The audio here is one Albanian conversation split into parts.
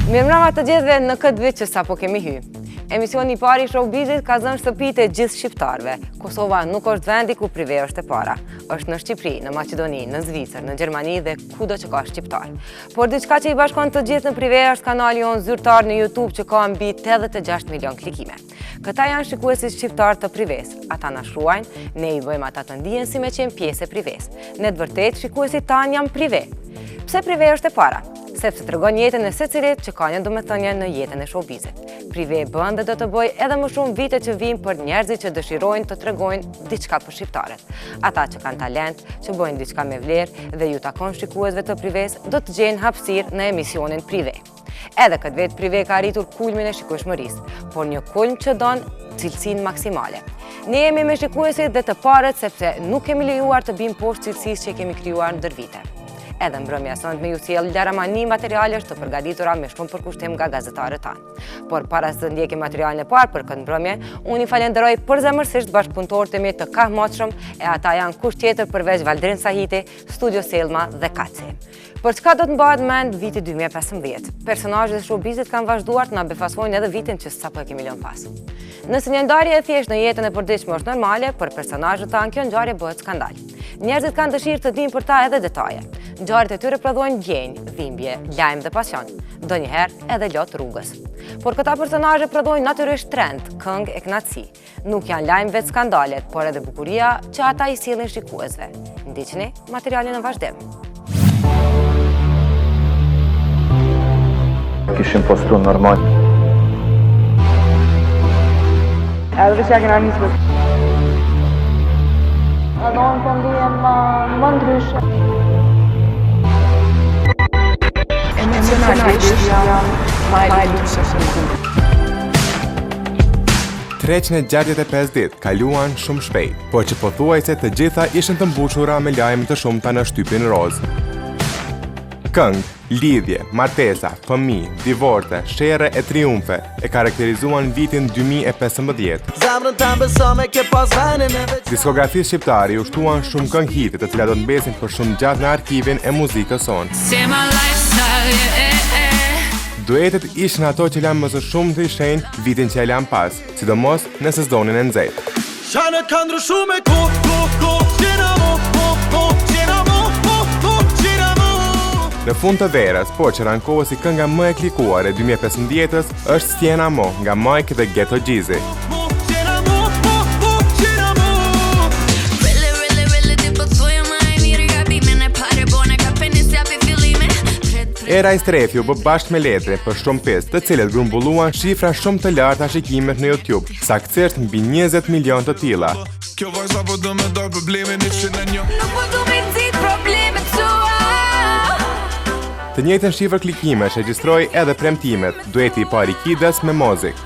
Mirëmbrëma të gjithëve në këtë vit që sapo kemi hyrë. Emisioni i parë i Showbizit ka zënë shtëpitë e gjithë shqiptarëve. Kosova nuk është vendi ku prive është e para. Është në Shqipëri, në Maqedoni, në Zvicër, në Gjermani dhe kudo që ka shqiptar. Por diçka që i bashkon të gjithë në prive është kanali jonë zyrtar në YouTube që ka mbi 86 milion klikime. Këta janë shikuesit shqiptar të prives. Ata na shruajnë, ne i bëjmë ata të ndihen si me qenë pjesë e prives. Ne të vërtet shikuesit tanë janë prive. Pse prive është e para? Sepse tregon jetën e secilit që ka një domethënie në jetën e Showbizit. Prive bën dhe do të bëj edhe më shumë vite që vijnë për njerëzit që dëshirojnë të tregojnë diçka për shqiptarët. Ata që kanë talent, që bëjnë diçka me vlerë dhe ju takon shikuesve të prives, do të gjejnë hapësirë në emisionin Prive. Edhe këtë vit Prive ka arritur kulmin e shikueshmërisë, por një kulm që don cilësinë maksimale. Ne jemi me shikuesit dhe të parët sepse nuk kemi lejuar të bimë poshtë cilësisë që kemi krijuar ndër vite. Edhe mbrëmja sonte me ju sjell lëramani materialesh të përgatitura me shumë përkushtim nga gazetarët tanë. Por para se të ndjekim materialin e parë për këtë mbrëmje, unë i falenderoj përzemërsisht bashkëpunëtorët e mi të kahmoqshëm, e ata janë kush tjetër përveç Valdrin Sahiti, Studio Selma dhe Kaci. Për çka do të mbahet mend viti 2015? Personazhet e Showbizit kanë vazhduar të na befasojnë edhe vitin që sapo e kemi lënë pas. Nëse një ndarje e thjeshtë në jetën e përditshme është normale, për personazhet tanë kjo ngjarje bëhet skandal. Njerëzit kanë dëshirë të dinë për ta edhe detaje. Ngjarjet e tyre prodhojnë ndjenjë, dhimbje, lajm dhe pasion, ndonjëherë edhe lot rrugës. Por këta personazhe prodhojnë natyrisht trend, këngë e kënaqësi. Nuk janë lajm vetë skandalet, por edhe bukuria që ata i sillin shikuesve. Ndiqni materialin në vazhdim. Kishim postu normal. Edhe që kena nisur. Adon po ndihem më ndryshe. Emocionalisht jam më e lufshëm. 365 ditë kaluan shumë shpejt, por që pothuajse të gjitha ishin të mbushura me lajme të shumta në shtypin roz. Këngë, lidhje, martesa, fëmijë, divorce, sherre e triumfe e karakterizuan vitin 2015. Diskografisë shqiptare u shtuan shumë këngë hite të cilat do të mbesin për shumë gjatë në arkivin e muzikës sonë. Duetet ishin ato që lanë më së shumë të shenjë vitin që e lanë pas, sidomos në sezonin e nxehtë. Në fund të verës, por që rankohet si kënga më e klikuar e 2015-ës, është Stjena Mo nga Mike dhe Ghetto Gjizi. Era i strefi u bë bashkë me letre për shumë pjesë, të cilët grumbulluan shifra shumë të larta shikimet në YouTube, saktësisht mbi 20 milion të tilla. Të njëjtën shifër klikimesh regjistroi edhe premtimet, dueti i parë i Kides me Mozik.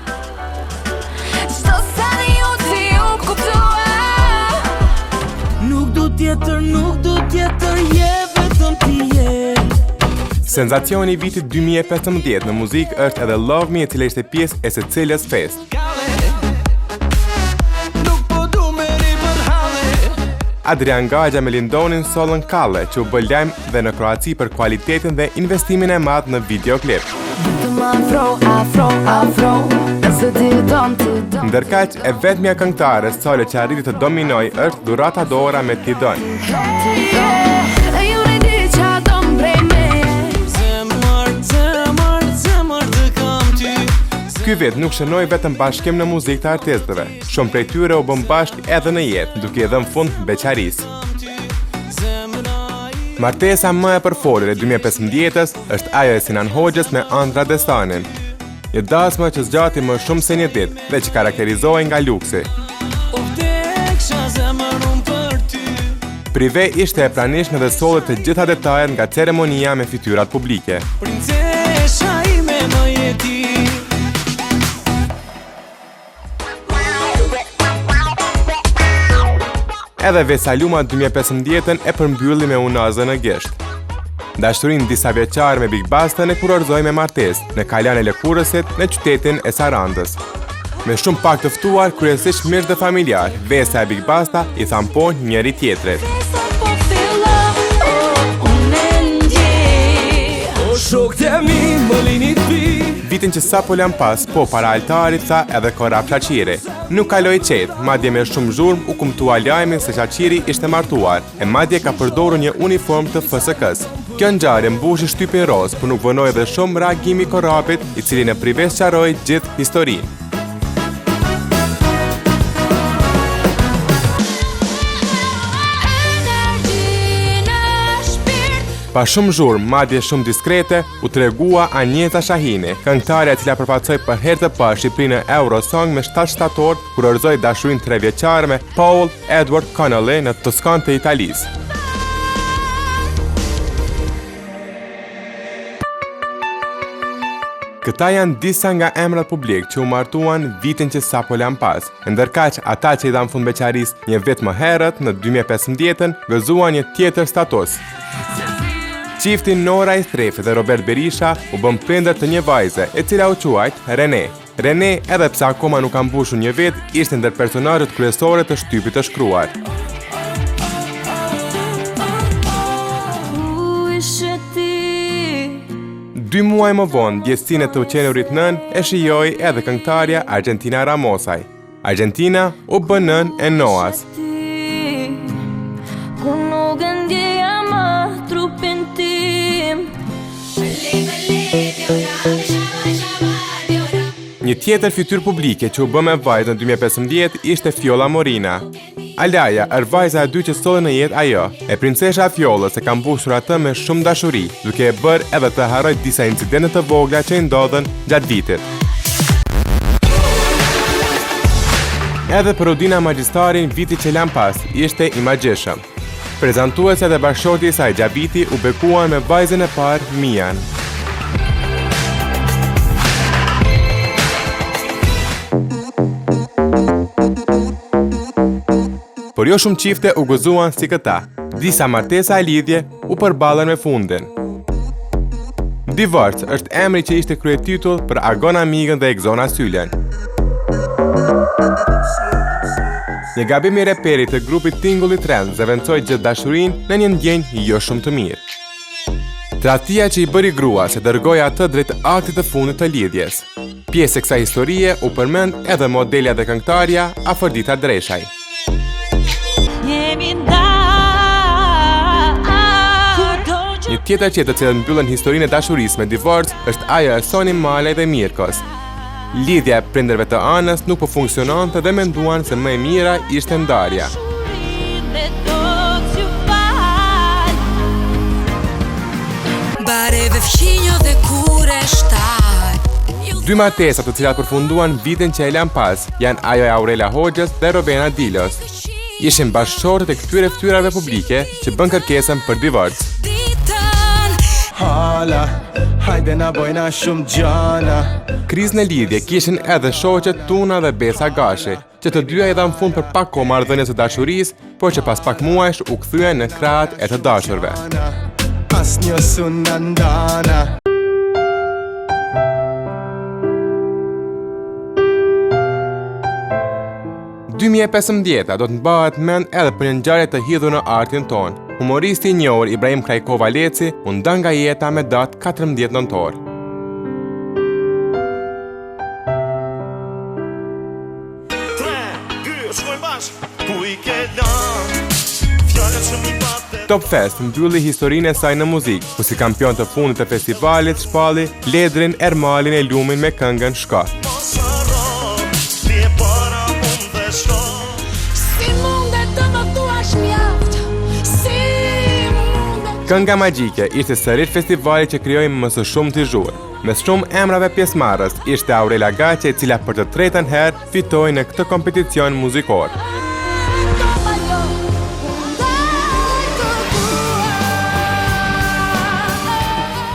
Senzacioni i vitit 2015 në muzikë është edhe Love Me, e cila ishte pjesë e secilës fest. Adrian Gagja me Lindonin sollën kalle që u bë lajm dhe në Kroaci për kualitetin dhe investimin e madh në videoklip. Ndërkaq, e vetmja këngëtare solo që arriti të dominojë është Dhurata Dora me Ti Don. Ky vit nuk shënoi vetëm bashkim në muzikë të artistëve. Shumë prej tyre u bën bashkë edhe në jetë, duke i dhënë fund beqarisë. Martesa më e përfolur e 2015-ës është ajo e Sinan Hoxhës me Andra Destanin. Një dasmë që zgjati më shumë se një ditë dhe që karakterizohej nga luksi. Prive ishte e pranishme dhe solli të gjitha detajet nga ceremonia me fytyrat publike. Edhe Vesaluma 2015 e përmbylli me unazën e gisht. Dashurinë disa vjeçare me Big Bastën e kurorëzoi me martesë në kalan e Lëkurësit në qytetin e Sarandës. Me shumë pak të ftuar, kryesisht miq dhe familjar, Vesa e Big Basta i than po njëri tjetrit. Shokët e mi më linit pi vitin që sapo lan pas, po para altarit tha edhe Kora Plaçiri. Nuk kaloi qetë, madje me shumë zhurmë u kumtua lajmin se Plaçiri ishte martuar, e madje ka përdorur një uniform të FSK-s. Kjo ngjarje mbushi shtypin roz, por nuk vonoi edhe shumë reagimi Korapit, i cili në prives qaroi gjithë historinë. Pa shumë zhurmë, madje shumë diskrete, u tregua Anjeta Shahini, këngëtarja e cila përfaqësoi për herë të parë Shqipërinë në Eurosong me 7 shtator, kur orëzoi dashurinë 3 vjeçare me Paul Edward Connolly në Toskanë të Italisë. Këta janë disa nga emrat publik që u martuan vitin që sapo lan pas. Ndërkaq, ata që i dhan fund beqarisë një vit më herët, në 2015, gëzuan një tjetër status. Çifti Nora Istrefi dhe Robert Berisha u bën prindër të një vajze, e cila u quajt Rene. Rene, edhe pse akoma nuk ka mbushur një vit, ishte ndër personazhet kryesore të shtypit të shkruar. Dy muaj më vonë, djesinë të uqenurit nën e shijoi edhe këngëtarja Argentina Ramosaj. Argentina u bën nën e Noas. Një tjetër fytyrë publike që u bë me vajzën në 2015 ishte Fjolla Morina. Alaja është vajza e dytë që solli në jetë ajo, e princesha Fjollës e ka mbushur atë me shumë dashuri, duke e bërë edhe të harroj disa incidente të vogla që i ndodhen gjatë vitit. Edhe për Udina Magjistarin viti që lan pas ishte i magjishëm. Prezantuese dhe bashkëshorti i saj Gjabiti u bekuan me vajzën e parë Mian. Por jo shumë çifte u gëzuan si këta. Disa martesa e lidhje u përballën me fundin. Divorc është emri që ishte kryetitull për Agona Migën dhe Egzona Sylen. Një gabim i reperit të grupit Tingulli Trend zëvendësoi gjithë dashurinë në një ndjenjë jo shumë të mirë. Tradhtia që i bëri grua se dërgoi atë drejt aktit të fundit të lidhjes. Pjesë e kësaj historie u përmend edhe modelja dhe këngëtarja Afrodita Dreshaj. Një tjetër që të cilët mbyllën historinë e dashurisë me divorc është ajo e Soni Malaj dhe Mirkos. Lidhja e prindërve të anës nuk po funksiononte dhe menduan se më e mira ishte ndarja. Dy martesa të cilat përfunduan vitin që e lan pas janë ajo e Aurela Hoxhës dhe Robena Dilos. Ishin bashkëshortet e këtyre fytyrave publike që bën kërkesën për divorc. Hala, hajde na bojna shumë gjana. Krizën e lidhje kishin edhe shoqet Tuna dhe Besa Gashi, që të dyja i dhan fund për pak kohë marrëdhënies së dashurisë, por që pas pak muajsh u kthyen në krahat e të dashurve. Asnjë sunandana. Në 2015 do të mbahet mend edhe për një ngjarje të hidhur në artin ton. Humoristi i njohur Ibrahim Krajkova Leci u ndan nga jeta me datë 14 nëntor. Top Fest mbylli historinë e saj në muzikë, ku si kampion të fundit të festivalit shpalli Ledrin Ermalin e Lumin me këngën Shka. Kënga magjike ishte sërish festivali që krijoi më së shumti zhurmë. Mes shumë emrave pjesëmarrës ishte Aurela Gaçi, e cila për të tretën herë fitoi në këtë kompeticion muzikor.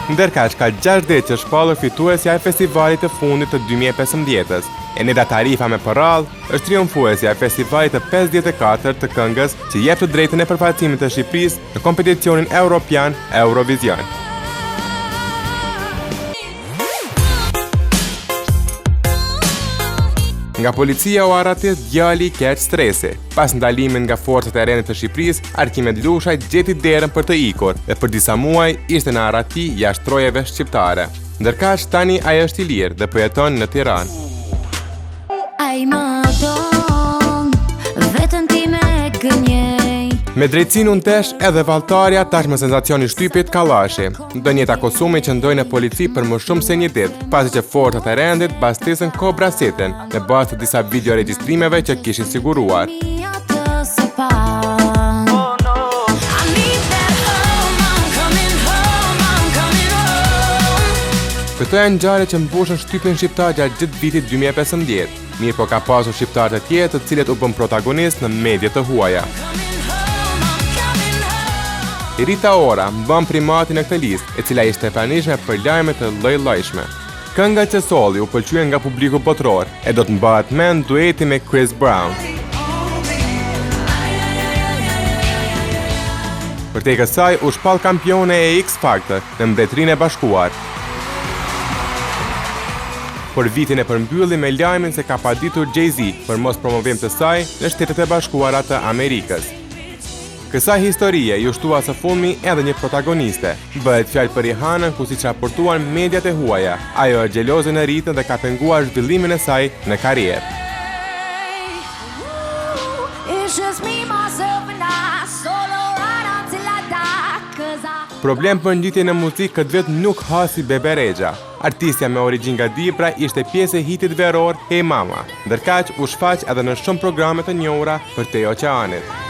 Ndërkaq ka 6 ditë që shpallur fituesja e festivalit të fundit të 2015-s. Eneda Tarifa me Porrall është triumfuesja e festivalit të 54 të këngës që jep të drejtën e përfaqësimit të Shqipërisë në kompeticionin evropian Eurovision. Nga policia u arratis djali i keq stresi. Pas ndalimin nga forcat e rendit të Shqipërisë, Arkimed Lushaj gjeti derën për të ikur dhe për disa muaj ishte në arrati jashtë trojeve shqiptare. Ndërkaq tani ai është i lirë dhe po jeton në Tiranë. Ai më don, vetëm ti me gënjej. Me drejtësinë unë tesh edhe valltarja tash me sensacioni shtypit kallashi. Dënjeta Kosumi që ndoi në polici për më shumë se një ditë, pasi që forcat e rendit mbastesën Cobra Setin në bazë të disa videoregjistrimeve që kishin siguruar. Këto janë ngjarje që mbushën shtypin shqiptar gjatë gjithë vitit 2015. Mirë po ka pasur shqiptarë të tjerë të cilët u bën protagonist në medje të huaja. Rita Ora mban primatin në këtë listë, e cila ishte e pranishme për lajme të lloj-llojshme. Kënga që solli u pëlqyen nga publiku botror e do të mbahet mend dueti me Chris Brown. Përtej kësaj u shpall kampione e X Factor në Mbretërinë e Bashkuar. Por vitin e përmbylli me lajmin se ka paditur Jay-Z për mos promovim të saj në Shtetet e Bashkuara të Amerikës. Kësaj historie ju shtua së fundmi edhe një protagoniste. Bëhet fjalë për Rihanën, ku siç raportuan mediat e huaja, ajo është xheloze në ritëm dhe ka penguar zhvillimin e saj në karrierë. Problem për ngjitje në muzikë këtë vit nuk hasi Bebe Rexha. Artistja me origjinë nga Dipra ishte pjesë e hitit veror Hey Mama, ndërkaq u shfaq edhe në shumë programe të njohura për te oqeanit.